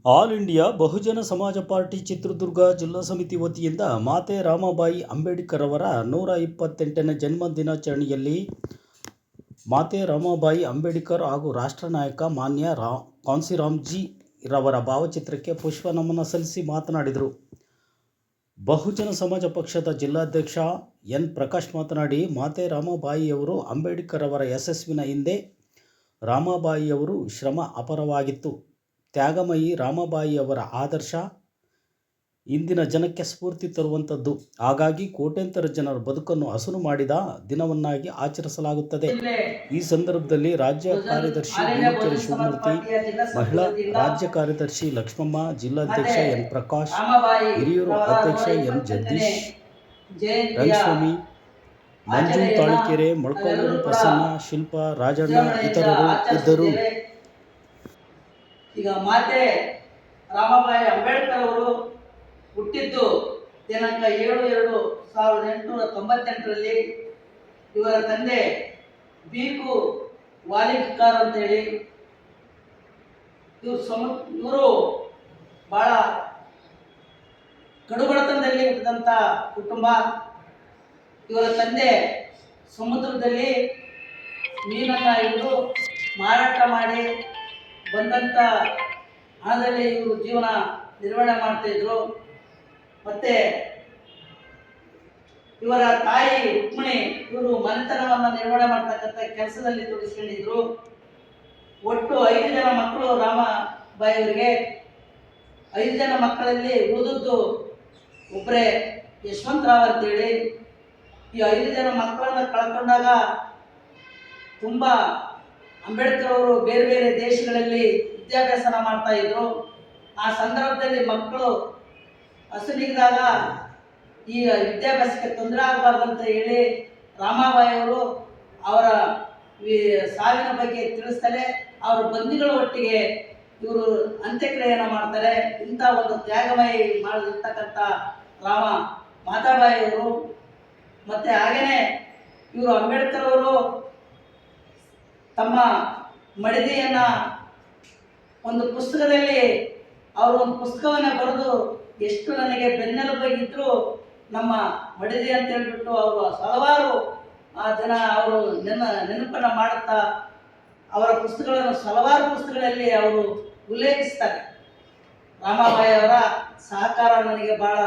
All India ಬಹುಜನ ಸಮಾಜ party Chitradurga ಜಿಲ್ಲಾ ಸಮಿತಿ ವತಿಯಿಂದ ಮಾತೆ ರಾಮಬಾಯಿ ಅಂಬೇಡ್ಕರ್ ಅವರ 128ನೇ ಜನ್ಮ ದಿನಾಚರಣೆಯಲ್ಲಿ ಮಾತೆ ರಾಮಬಾಯಿ ಅಂಬೇಡ್ಕರ್ ಹಾಗೂ ರಾಷ್ಟ್ರ ನಾಯಕ ಮಾನ್ಯ ಕಾನ್ಸಿರಾಮ್ಜಿ ರವರ ಭಾವಚಿತ್ರಕ್ಕೆ ಪುಷ್ಪ ನಮನ ಸಲ್ಲಿಸಿ ಮಾತನಾಡಿದರು. ಬಹುಜನ ಸಮಾಜ ಪಕ್ಷದ ಜಿಲ್ಲಾಧ್ಯಕ್ಷ ಎನ್ ಪ್ರಕಾಶ್ ಮಾತನಾಡಿ, ಮಾತೆ ರಾಮಬಾಯಿಯವರು ಅಂಬೇಡ್ಕರ್ ಅವರ ಯಶಸ್ಸಿನ ಹಿಂದೆ ರಾಮಬಾಯಿಯವರು ಶ್ರಮ ಅಪಾರವಾಗಿತ್ತು. ತ್ಯಾಗಮಯಿ ರಾಮಬಾಯಿಯವರ ಆದರ್ಶ ಇಂದಿನ ಜನಕ್ಕೆ ಸ್ಫೂರ್ತಿ ತರುವಂಥದ್ದು. ಹಾಗಾಗಿ ಕೋಟ್ಯಂತರ ಜನರ ಬದುಕನ್ನು ಹಸನು ಮಾಡಿದ ದಿನವನ್ನಾಗಿ ಆಚರಿಸಲಾಗುತ್ತದೆ. ಈ ಸಂದರ್ಭದಲ್ಲಿ ರಾಜ್ಯ ಕಾರ್ಯದರ್ಶಿ ಮೂಲಿಕೆರೆ ಶಿವಮೂರ್ತಿ, ಮಹಿಳಾ ರಾಜ್ಯ ಕಾರ್ಯದರ್ಶಿ ಲಕ್ಷ್ಮಮ್ಮ, ಜಿಲ್ಲಾಧ್ಯಕ್ಷ ಎನ್ ಪ್ರಕಾಶ್, ಹಿರಿಯೂರು ಅಧ್ಯಕ್ಷ ಎನ್ ಜಗದೀಶ್, ರಂಗಸ್ವಾಮಿ, ಮಂಜು ತಾಳಿಕೆರೆ, ಮೊಳಕಾಲ್ಮೂರು ಪ್ರಸನ್ನ, ಶಿಲ್ಪಾ, ರಾಜಣ್ಣ ಇತರರು ಇದ್ದರು. ಈಗ ಮಾತೆ ರಾಮಬಾಯಿ ಅಂಬೇಡ್ಕರ್ ಅವರು ಹುಟ್ಟಿದ್ದು ದಿನಾಂಕ 7/2/1898ರಲ್ಲಿ. ಇವರ ತಂದೆ ಬೀಕು ವಾಲಿಕಾರ್ ಅಂತೇಳಿ. ಇವರು ಬಹಳ ಕಡುಬಡತನದಲ್ಲಿ ಹುಟ್ಟಿದಂಥ ಕುಟುಂಬ. ಇವರ ತಂದೆ ಸಮುದ್ರದಲ್ಲಿ ಮೀನನ್ನು ಹಿಡಿದು ಮಾರಾಟ ಮಾಡಿ ಬಂದಂಥ ಹಣದಲ್ಲಿ ಇವರು ಜೀವನ ನಿರ್ವಹಣೆ ಮಾಡ್ತಾಯಿದ್ರು. ಮತ್ತು ಇವರ ತಾಯಿ ರುಕ್ಮಿಣಿ ಇವರು ಮನೆತನವನ್ನು ನಿರ್ವಹಣೆ ಮಾಡ್ತಕ್ಕಂಥ ಕೆಲಸದಲ್ಲಿ ತೊಡಗಿಸ್ಕೊಂಡಿದ್ರು. ಒಟ್ಟು 5 ಜನ ಮಕ್ಕಳು ರಾಮಬಾಯಿಯವರಿಗೆ. 5 ಜನ ಮಕ್ಕಳಲ್ಲಿ ಉಳಿದದ್ದು ಒಬ್ಬರೇ ಯಶವಂತರಾವ್ ಅಂತೇಳಿ. ಈ 5 ಜನ ಮಕ್ಕಳನ್ನು ಕಳ್ಕೊಂಡಾಗ ತುಂಬ ಅಂಬೇಡ್ಕರ್ ಅವರು ಬೇರೆ ಬೇರೆ ದೇಶಗಳಲ್ಲಿ ವಿದ್ಯಾಭ್ಯಾಸನ ಮಾಡ್ತಾ ಇದ್ರು. ಆ ಸಂದರ್ಭದಲ್ಲಿ ಮಕ್ಕಳು ಹಸುನಿಗಿದಾಗ ಈ ವಿದ್ಯಾಭ್ಯಾಸಕ್ಕೆ ತೊಂದರೆ ಆಗಬಾರ್ದಂತ ಹೇಳಿ ರಾಮಬಾಯಿಯವರು ಅವರ ಸಾವಿನ ಬಗ್ಗೆ ತಿಳಿಸ್ತಾರೆ. ಅವರ ಬಂಧುಗಳ ಒಟ್ಟಿಗೆ ಇವರು ಅಂತ್ಯಕ್ರಿಯೆಯನ್ನು ಮಾಡ್ತಾರೆ. ಇಂಥ ಒಂದು ತ್ಯಾಗಮಯಿ ಮಾಡಿರ್ತಕ್ಕಂಥ ಮಾತಾಬಾಯಿಯವರು. ಮತ್ತು ಹಾಗೆಯೇ ಇವರು ಅಂಬೇಡ್ಕರ್ ಅವರು ತಮ್ಮ ಮಡದಿಯನ್ನು ಒಂದು ಪುಸ್ತಕದಲ್ಲಿ ಅವರು ಒಂದು ಪುಸ್ತಕವನ್ನು ಬರೆದು, ಎಷ್ಟು ನನಗೆ ಬೆನ್ನೆಲುಬಾಗಿದ್ದರೂ ನಮ್ಮ ಮಡದಿ ಅಂತ ಹೇಳ್ಬಿಟ್ಟು ಅವರು ಹಲವಾರು ಜನ ಅವರು ನೆನಪನ್ನು ಮಾಡುತ್ತಾ ಅವರ ಪುಸ್ತಕಗಳನ್ನು ಹಲವಾರು ಪುಸ್ತಕಗಳಲ್ಲಿ ಅವರು ಉಲ್ಲೇಖಿಸ್ತಾರೆ. ರಾಮಬಾಯಿಯವರ ಸಹಕಾರ ನನಗೆ ಭಾಳ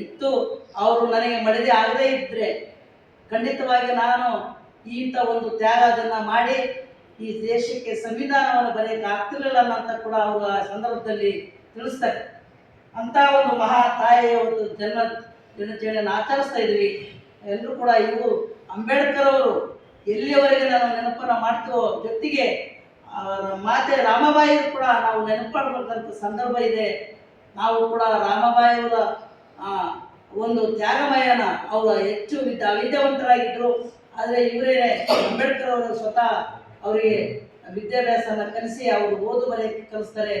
ಇತ್ತು. ಅವರು ನನಗೆ ಮಡದಿ ಆಗದೇ ಇದ್ದರೆ ಖಂಡಿತವಾಗಿ ನಾನು ಇಂಥ ಒಂದು ತ್ಯಾಗವನ್ನು ಮಾಡಿ ಈ ದೇಶಕ್ಕೆ ಸಂವಿಧಾನವನ್ನು ಬರೆಯಕ್ಕೆ ಆಗ್ತಿರಲಿಲ್ಲ ಅಂತ ಕೂಡ ಅವರು ಆ ಸಂದರ್ಭದಲ್ಲಿ ತಿಳಿಸ್ತಾರೆ. ಅಂಥ ಒಂದು ಮಹಾ ತಾಯಿಯ ಒಂದು ಜನ್ಮ ದಿನಾಚರಣೆಯನ್ನು ಆಚರಿಸ್ತಾ ಇದ್ವಿ ಎಲ್ಲರೂ ಕೂಡ. ಇವು ಅಂಬೇಡ್ಕರ್ ಅವರು ಎಲ್ಲಿಯವರೆಗೆ ನಾವು ನೆನಪನ್ನು ಮಾಡ್ತೀವೋ, ಜೊತೆಗೆ ಮಾತೆ ರಾಮಬಾಯಿ ಕೂಡ ನಾವು ನೆನಪು ಮಾಡಬೇಕಂತ ಸಂದರ್ಭ ಇದೆ. ನಾವು ಕೂಡ ರಾಮಬಾಯಿಯವರ ಒಂದು ತ್ಯಾಗಮಯನ ಅವರು ಹೆಚ್ಚು ಅವಿದ್ಯಾವಂತರಾಗಿದ್ದರು. ಆದರೆ ಇವರೇ ಅಂಬೇಡ್ಕರ್ ಅವರು ಸ್ವತಃ ಅವರಿಗೆ ವಿದ್ಯಾಭ್ಯಾಸನ ಕಲಿಸಿ ಅವರು ಓದು ಬರೆಯಕ್ಕೆ ಕಲಿಸ್ತಾರೆ.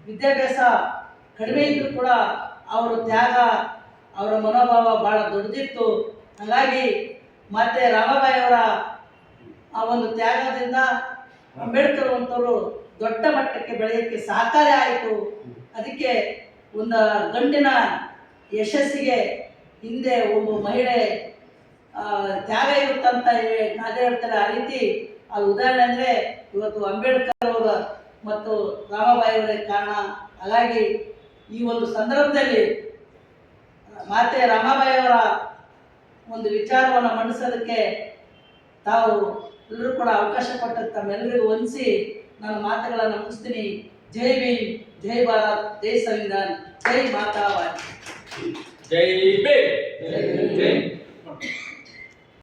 ವಿದ್ಯಾಭ್ಯಾಸ ಕಡಿಮೆ ಇದ್ದರೂ ಕೂಡ ಅವರ ತ್ಯಾಗ, ಅವರ ಮನೋಭಾವ ಭಾಳ ದೊಡ್ಡದಿತ್ತು. ಹಾಗಾಗಿ ಮತ್ತೆ ರಾಮಬಾಯಿಯವರ ಆ ಒಂದು ತ್ಯಾಗದಿಂದ ಅಂಬೇಡ್ಕರ್ ಅಂತವರು ದೊಡ್ಡ ಮಟ್ಟಕ್ಕೆ ಬೆಳೆಯೋಕ್ಕೆ ಸಹಕಾರಿ ಆಯಿತು. ಅದಕ್ಕೆ ಒಂದು ಗಂಡಿನ ಯಶಸ್ಸಿಗೆ ಹಿಂದೆ ಒಬ್ಬ ಮಹಿಳೆ ತ್ಯಾಗ ಇರುತ್ತಂತ ಅದೇ ಹೇಳ್ತಾರೆ. ಆ ರೀತಿ ಅದು ಉದಾಹರಣೆ ಅಂದರೆ ಇವತ್ತು ಅಂಬೇಡ್ಕರ್ ಅವರ ಮತ್ತು ರಾಮಬಾಯಿಯವರೇ ಕಾರಣ. ಹಾಗಾಗಿ ಈ ಒಂದು ಸಂದರ್ಭದಲ್ಲಿ ಮಾತೆ ರಾಮಬಾಯಿಯವರ ಒಂದು ವಿಚಾರವನ್ನು ಮಂಡಿಸೋದಕ್ಕೆ ತಾವು ಎಲ್ಲರೂ ಕೂಡ ಅವಕಾಶ ಕೊಟ್ಟಂತ ತಮ್ಮೆಲ್ಲರಿಗೂ ವಂದಿಸಿ ನಾನು ಮಾತುಗಳನ್ನು ಮುಗಿಸ್ತೀನಿ. ಜೈ ಭೀಮ್, ಜೈ ಭಾರತ್, ಜೈ ಸಂವಿಧಾನ್, ಜೈ ಮಾತಾಬಾಯಿ. ಜೈ ಭೀಮ್.